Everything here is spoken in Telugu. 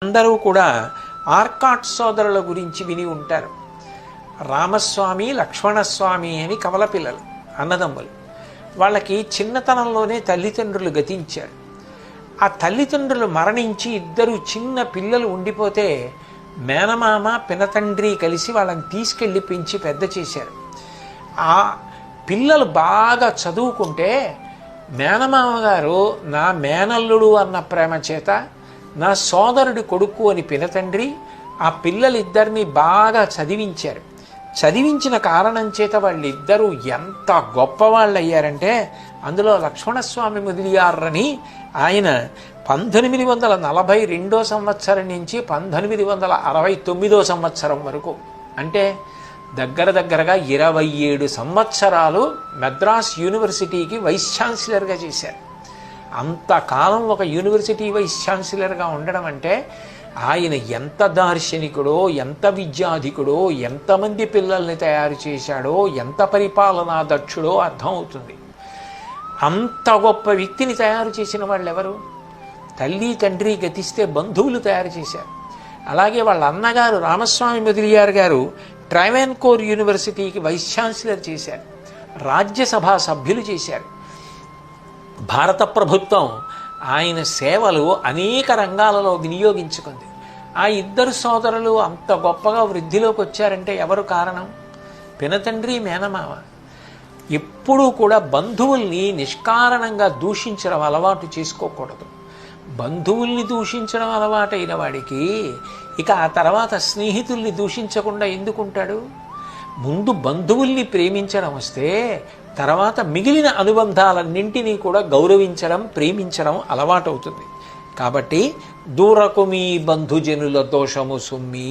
అందరూ కూడా ఆర్కాట్ సోదరుల గురించి విని ఉంటారు. రామస్వామి లక్ష్మణస్వామి అని కవల పిల్లలు, అన్నదమ్ములు. వాళ్ళకి చిన్నతనంలోనే తల్లిదండ్రులు గతించారు. ఆ తల్లిదండ్రులు మరణించి ఇద్దరు చిన్న పిల్లలు ఉండిపోతే మేనమామ పినతండ్రి కలిసి వాళ్ళని తీసుకెళ్ళి పెంచి పెద్ద చేశారు. ఆ పిల్లలు బాగా చదువుకుంటే మేనమామ గారు నా మేనల్లుడు అన్న ప్రేమ చేత నా సోదరుడి కొడుకు అని పినతండ్రి ఆ పిల్లలిద్దరినీ బాగా చదివించారు. చదివించిన కారణం చేత వాళ్ళిద్దరూ ఎంత గొప్పవాళ్ళు అయ్యారంటే అందులో లక్ష్మణస్వామి మొదలియారని ఆయన 1842 సంవత్సరం నుంచి 1869 సంవత్సరం వరకు, అంటే దగ్గరగా 27 సంవత్సరాలు మద్రాస్ యూనివర్సిటీకి వైస్ ఛాన్సలర్గా చేశారు. అంతకాలం ఒక యూనివర్సిటీ వైస్ ఛాన్సలర్గా ఉండడం అంటే ఆయన ఎంత దార్శనికుడో, ఎంత విద్యాధికుడో, ఎంతమంది పిల్లల్ని తయారు చేశాడో, ఎంత పరిపాలనా దక్షుడో అర్థమవుతుంది. అంత గొప్ప వ్యక్తిని తయారు చేసిన వాళ్ళు ఎవరు? తల్లి తండ్రి గతిస్తే బంధువులు తయారు చేశారు. అలాగే వాళ్ళ అన్నగారు రామస్వామి మొదలియార్ గారు ట్రావెన్కోర్ యూనివర్సిటీకి వైస్ ఛాన్సలర్ చేశారు, రాజ్యసభ సభ్యులు చేశారు. భారత ప్రభుత్వం ఆయన సేవలు అనేక రంగాలలో వినియోగించుకుంది. ఆ ఇద్దరు సోదరులు అంత గొప్పగా వృద్ధిలోకి వచ్చారంటే ఎవరు కారణం? పినతండ్రి మేనమామ. ఎప్పుడూ కూడా బంధువుల్ని నిష్కారణంగా దూషించడం అలవాటు చేసుకోకూడదు. బంధువుల్ని దూషించడం అలవాటైన వాడికి ఇక ఆ తర్వాత స్నేహితుల్ని దూషించకుండా ఎందుకుంటాడు? ముందు బంధువుల్ని ప్రేమించడం వస్తే తర్వాత మిగిలిన అనుబంధాలన్నింటినీ కూడా గౌరవించడం, ప్రేమించడం అలవాటవుతుంది. కాబట్టి దూరకు మీ బంధుజనుల దోషము సుమ్మి